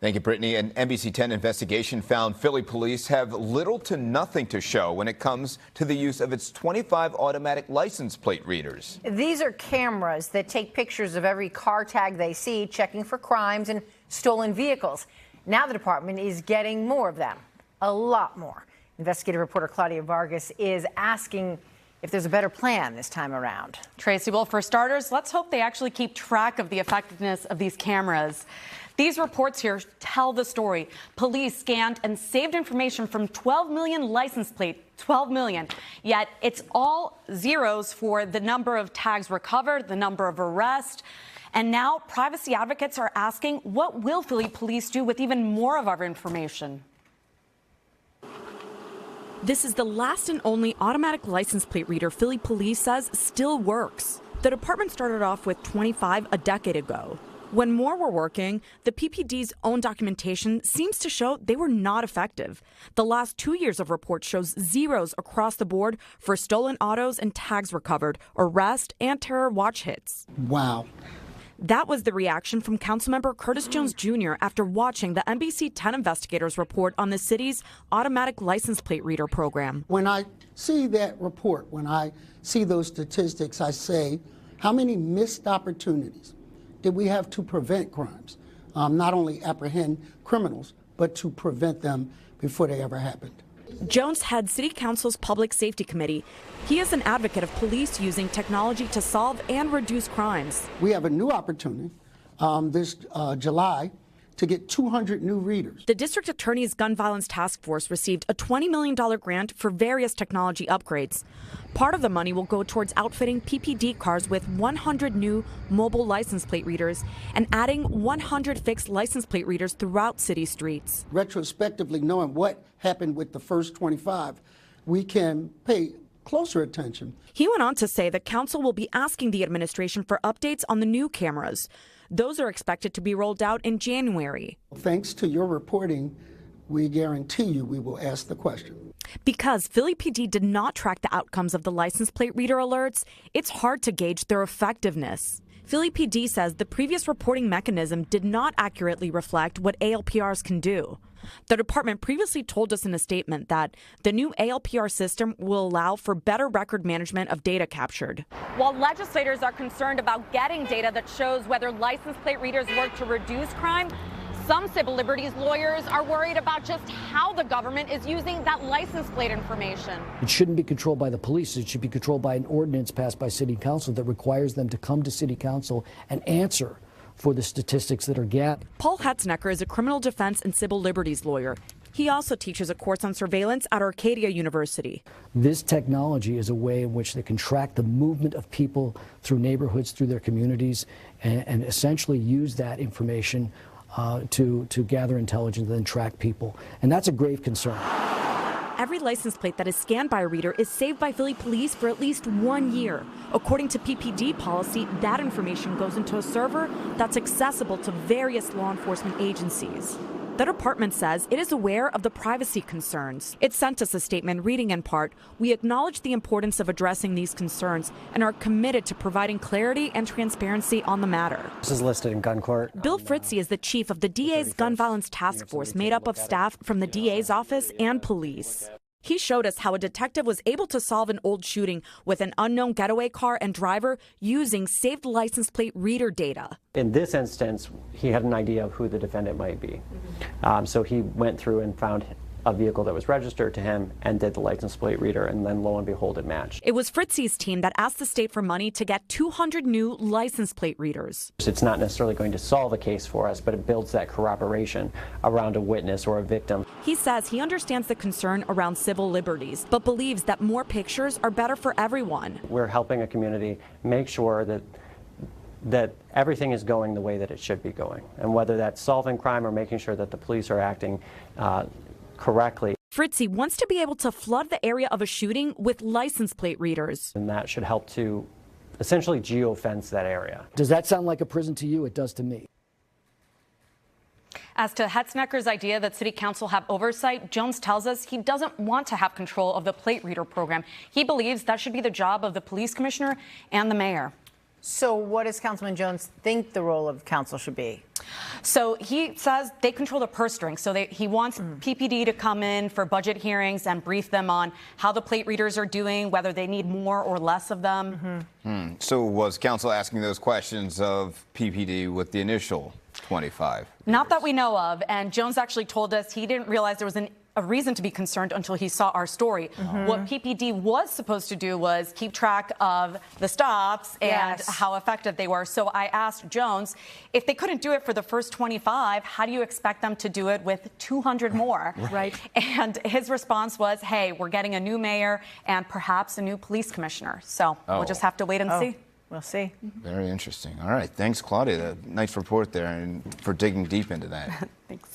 Thank you, Brittany. An NBC 10 investigation found Philly police have little to nothing to show when it comes to the use of its 25 automatic license plate readers. These are cameras that take pictures of every car tag they see, checking for crimes and stolen vehicles. Now the department is getting more of them, a lot more. Investigative reporter Claudia Vargas is asking if there's a better plan this time around. Tracy, well, for starters, let's hope they actually keep track of the effectiveness of these cameras. These reports here tell the story. Police scanned and saved information from 12 million license plates, 12 million. Yet it's all zeros for the number of tags recovered, the number of arrests. And now privacy advocates are asking, what will Philly police do with even more of our information? This is the last and only automatic license plate reader Philly police says still works. The department started off with 25 a decade ago. When more were working, the PPD's own documentation seems to show they were not effective. The last 2 years of reports shows zeros across the board for stolen autos and tags recovered, arrest and terror watch hits. Wow. That was the reaction from Councilmember Curtis Jones Jr. after watching the NBC 10 investigators report on the city's automatic license plate reader program. When I see that report, when I see those statistics, I say, how many missed opportunities did we have to prevent crimes? Not only apprehend criminals, but to prevent them before they ever happened. Jones heads City Council's Public Safety Committee. He is an advocate of police using technology to solve and reduce crimes. We have a new opportunity this July to get 200 new readers. The district attorney's gun violence task force received a $20 million grant for various technology upgrades. Part of the money will go towards outfitting PPD cars with 100 new mobile license plate readers and adding 100 fixed license plate readers throughout city streets. Retrospectively, knowing what happened with the first 25, we can pay closer attention. He went on to say that council will be asking the administration for updates on the new cameras. Those are expected to be rolled out in January. Thanks to your reporting, we guarantee you we will ask the question. Because Philly PD did not track the outcomes of the license plate reader alerts, it's hard to gauge their effectiveness. Philly PD says the previous reporting mechanism did not accurately reflect what ALPRs can do. The department previously told us in a statement that the new ALPR system will allow for better record management of data captured. While legislators are concerned about getting data that shows whether license plate readers work to reduce crime, some civil liberties lawyers are worried about just how the government is using that license plate information. It shouldn't be controlled by the police. It should be controlled by an ordinance passed by City Council that requires them to come to City Council and answer for the statistics that are gathered. Paul Hetznecker is a criminal defense and civil liberties lawyer. He also teaches a course on surveillance at Arcadia University. This technology is a way in which they can track the movement of people through neighborhoods, through their communities, and essentially use that information to gather intelligence and then track people. And that's a grave concern. Every license plate that is scanned by a reader is saved by Philly police for at least 1 year. According to PPD policy, that information goes into a server that's accessible to various law enforcement agencies. The department says it is aware of the privacy concerns. It sent us a statement reading in part, "We acknowledge the importance of addressing these concerns and are committed to providing clarity and transparency on the matter." This is listed in gun court. Bill Fritzie is the chief of the DA's gun violence task force, made up of staff from the DA's office and police. He showed us how a detective was able to solve an old shooting with an unknown getaway car and driver using saved license plate reader data. In this instance, he had an idea of who the defendant might be. So he went through and found a vehicle that was registered to him and did the license plate reader, and then lo and behold, it matched. It was Fritzie's team that asked the state for money to get 200 new license plate readers. It's not necessarily going to solve a case for us, but it builds that corroboration around a witness or a victim. He says he understands the concern around civil liberties, but believes that more pictures are better for everyone. We're helping a community make sure that everything is going the way that it should be going, and whether that's solving crime or making sure that the police are acting correctly. Fritzie wants to be able to flood the area of a shooting with license plate readers. And that should help to essentially geofence that area. Does that sound like a prison to you? It does to me. As to Hetznicker's idea that City Council have oversight, Jones tells us he doesn't want to have control of the plate reader program. He believes that should be the job of the police commissioner and the mayor. So what does Councilman Jones think the role of council should be? So he says they control the purse strings. So he wants PPD to come in for budget hearings and brief them on how the plate readers are doing, whether they need more or less of them. So was council asking those questions of PPD with the initial 25? Not that we know of. And Jones actually told us he didn't realize there was a reason to be concerned until he saw our story. What PPD was supposed to do was keep track of the stops and how effective they were. So I asked Jones, if they couldn't do it for the first 25, how do you expect them to do it with 200 more? Right. And his response was, hey, we're getting a new mayor and perhaps a new police commissioner. So we'll just have to wait and see. We'll see. Very interesting. All right. Thanks, Claudia. Nice report there and for digging deep into that. Thanks.